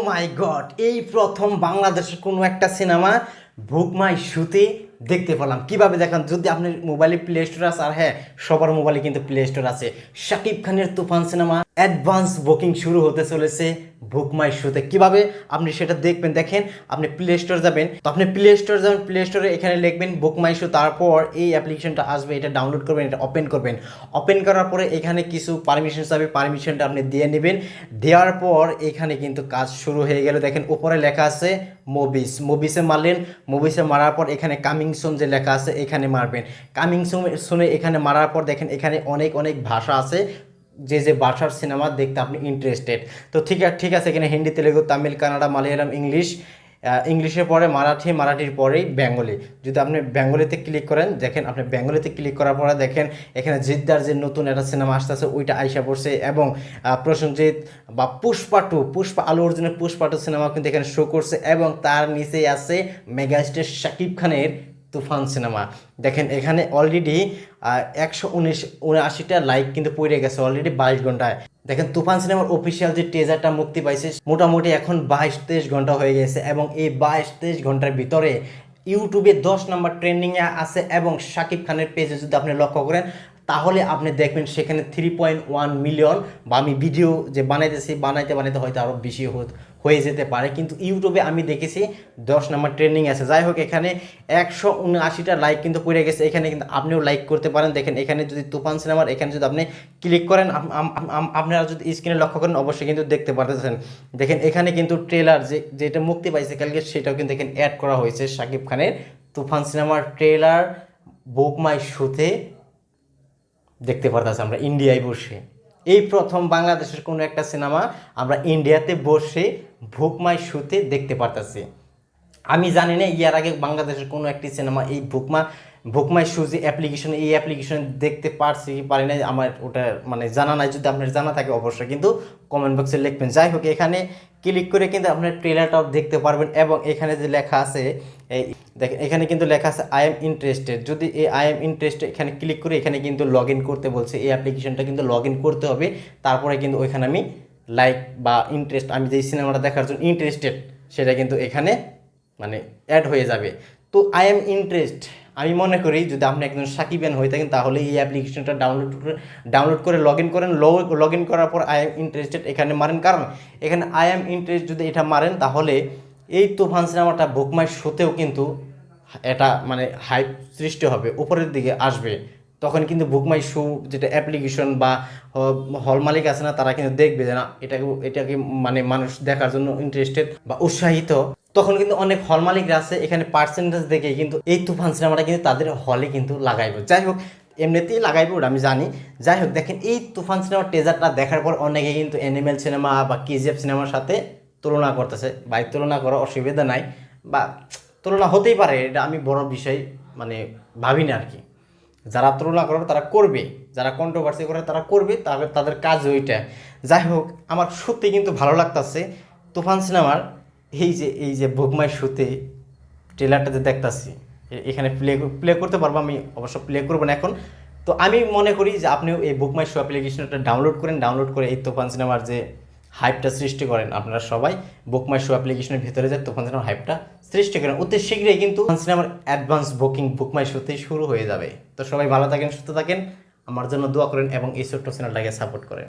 মাই god, এই প্রথম বাংলাদেশের কোনো একটা সিনেমা বুক মাই শোতে দেখতে পেলাম। কিভাবে দেখলাম? যদি আপনার মোবাইলে প্লে স্টোর আছে, আর হ্যাঁ, সবার মোবাইলে কিন্তু প্লে স্টোর আছে। শাকিব খানের তুফান সিনেমা অ্যাডভান্স বুকিং শুরু হতে চলেছে বুক মাই শোতে। কিভাবে আপনি সেটা দেখবেন? দেখেন, আপনি প্লে স্টোর যাবেন, তো আপনি প্লে স্টোরে এখানে লিখবেন বুক মাই শো, তারপর এই অ্যাপ্লিকেশনটা আসবে, এটা ডাউনলোড করবেন, এটা ওপেন করবেন। ওপেন করার পরে এখানে কিছু পারমিশন চাবে, পারমিশনটা আপনি দিয়ে নেবেন। দেওয়ার পর এখানে কিন্তু কাজ শুরু হয়ে গেল। দেখেন উপরে লেখা আছে মুভিসে মারলেন, মুভিসে মারার পর এখানে কামিং সুন যে লেখা আছে এখানে মারবেন। কামিং সুনে এখানে মারার পর দেখেন এখানে অনেক অনেক ভাষা আছে, যে যে ভাষার সিনেমা দেখতে আপনি ইন্টারেস্টেড। তো ঠিক আছে, এখানে হিন্দি, তেলেগু, তামিল, কানাডা, মালয়ালম, ইংলিশের পরে মারাঠি, মারাঠির পরেই বেঙ্গলি। যদি আপনি বেঙ্গলিতে ক্লিক করেন, দেখেন আপনি বেঙ্গলিতে ক্লিক করার পরে দেখেন এখানে জিদ্দার যে নতুন একটা সিনেমা আসতেছে ওইটা আইসা পড়ছে, এবং প্রসেনজিৎ বা পুষ্পা আলু অর্জুনের পুষ্পা 2 সিনেমা কিন্তু এখানে শো করছে, এবং তার নিচেই আছে মেগাস্টার শাকিব খানের তুফান সিনেমা। দেখেন এখানে অলরেডি 179টা লাইক কিন্তু পড়ে গেছে অলরেডি 22 ঘন্টায়। দেখেন তুফান সিনেমার অফিসিয়াল যে টেজারটা মুক্তি পাইছে মোটামুটি এখন 22-23 ঘন্টা হয়ে গেছে, এবং এই 22-23 ঘন্টার ভিতরে ইউটিউবে 10 নম্বর ট্রেন্ডিংয়ে আছে, এবং শাকিব খানের পেজে যদি আপনি লক্ষ্য করেন তাহলে আপনি দেখবেন সেখানে 3.1 মিলিয়ন, বা আমি ভিডিও যে বানাইতে হয়তো আরও বেশি হয়ে যেতে পারে, কিন্তু ইউটিউবে আমি দেখেছি 10 নম্বর ট্রেন্ডিং আছে। যাই হোক, এখানে 179টা লাইক কিন্তু পড়ে গেছে, এখানে কিন্তু আপনিও লাইক করতে পারেন। দেখেন এখানে যদি তুফান সিনেমার এখানে যদি আপনি ক্লিক করেন, আপনারা যদি স্ক্রিনে লক্ষ্য করেন অবশ্যই কিন্তু দেখতে পারতেছেন। দেখেন এখানে কিন্তু ট্রেলার যেটা মুক্তি পাইছে কালকে, সেটাও কিন্তু এখানে অ্যাড করা হয়েছে। শাকিব খানের তুফান সিনেমার ট্রেলার বুক মাই শোতে দেখতে পারতেছি আমরা ইন্ডিয়ায় বসে। এই প্রথম বাংলাদেশের কোনো একটা সিনেমা আমরা ইন্ডিয়াতে বসে বুক মাই শোতে দেখতে পারতেছি। আমি জানি না ইয়ার আগে বাংলাদেশের কোনো একটি সিনেমা এই বুক মাই শো যে এই অ্যাপ্লিকেশনে দেখতে পারছি কি পারি না, আমার ওটা মানে জানা নাই। যদি আপনার জানা থাকে অবশ্যই কিন্তু কমেন্ট বক্সে লিখবেন। যাই হোক, এখানে ক্লিক করে কিন্তু আপনার ট্রেলারটাও দেখতে পারবেন, এবং এখানে যে লেখা আছে এই দেখেন এখানে কিন্তু লেখা আছে আই এম ইন্টারেস্টেড। যদি এই আই এম ইন্টারেস্টেড এখানে ক্লিক করে এখানে কিন্তু লগ ইন করতে বলছে, এই অ্যাপ্লিকেশনটা কিন্তু লগ ইন করতে হবে। তারপরে কিন্তু ওইখানে আমি লাইক বা ইন্টারেস্ট, আমি যেই সিনেমাটা দেখার জন্য ইন্টারেস্টেড সেটা কিন্তু এখানে মানে অ্যাড হয়ে যাবে। তো আই এম ইন্টারেস্ট, আমি মনে করি যদি আপনি একজন সাকিবিয়ান হয়ে থাকেন তাহলে এই অ্যাপ্লিকেশনটা ডাউনলোড করে লগ ইন করেন। লগ ইন করার পর আই এম ইন্টারেস্টেড এখানে মারেন, কারণ এখানে আই এম ইন্টারেস্ট যদি এটা মারেন তাহলে এই তুফান সিনেমাটা বুক মাই শোতেও কিন্তু এটা মানে হাইপ সৃষ্টি হবে, উপরের দিকে আসবে। তখন কিন্তু বুক মাই শো যেটা অ্যাপ্লিকেশন বা হল মালিক আছে না, তারা কিন্তু দেখবে যে না এটাকে মানে মানুষ দেখার জন্য ইন্টারেস্টেড বা উৎসাহিত। তখন কিন্তু অনেক হল মালিকরা আছে এখানে পার্সেন্টেজ দেখে কিন্তু এই তুফান সিনেমাটা কিন্তু তাদের হলে কিন্তু লাগাইবে। যাই হোক, এমনিতেই লাগাইবে ওটা আমি জানি। যাই হোক, দেখেন এই তুফান সিনেমার টেজারটা দেখার পর অনেকে কিন্তু অ্যানিমেল সিনেমা বা কেজিএফ সিনেমার সাথে তুলনা করতেছে। ভাই, তুলনা করার অসুবিধা নাই, বা তুলনা হতেই পারে, এটা আমি বড় বিষয় মানে ভাবি না আর কি। যারা তুলনা করবে তারা করবে, যারা কন্ট্রোভার্সি করে তারা করবে, তাদের কাজ ওইটা। যাই হোক, আমার সত্যি কিন্তু ভালো লাগতেছে তুফান সিনেমার এই যে বুক মাই শোতে ট্রেলারটাতে দেখতেছি। এখানে প্লে করতে পারবো, আমি অবশ্য প্লে করবো না এখন। তো আমি মনে করি যে আপনিও এই বুক মাই শো অ্যাপ্লিকেশনটা ডাউনলোড করে এই তুফান সিনেমার যে হাইপটা সৃষ্টি করেন। আপনারা সবাই বুক মাই শো অ্যাপ্লিকেশনের ভিতরে যায় তুফান সিনেমার হাইপটা সৃষ্টি করেন। অতি শীঘ্রই কিন্তু তুফান সিনেমার অ্যাডভান্স বুকিং বুক মাই শোতেই শুরু হয়ে যাবে। তো সবাই ভালো থাকেন, সুস্থ থাকেন, আমার জন্য দোয়া করেন, এবং এই ছোট্ট চ্যানেলটাকে সাপোর্ট করেন।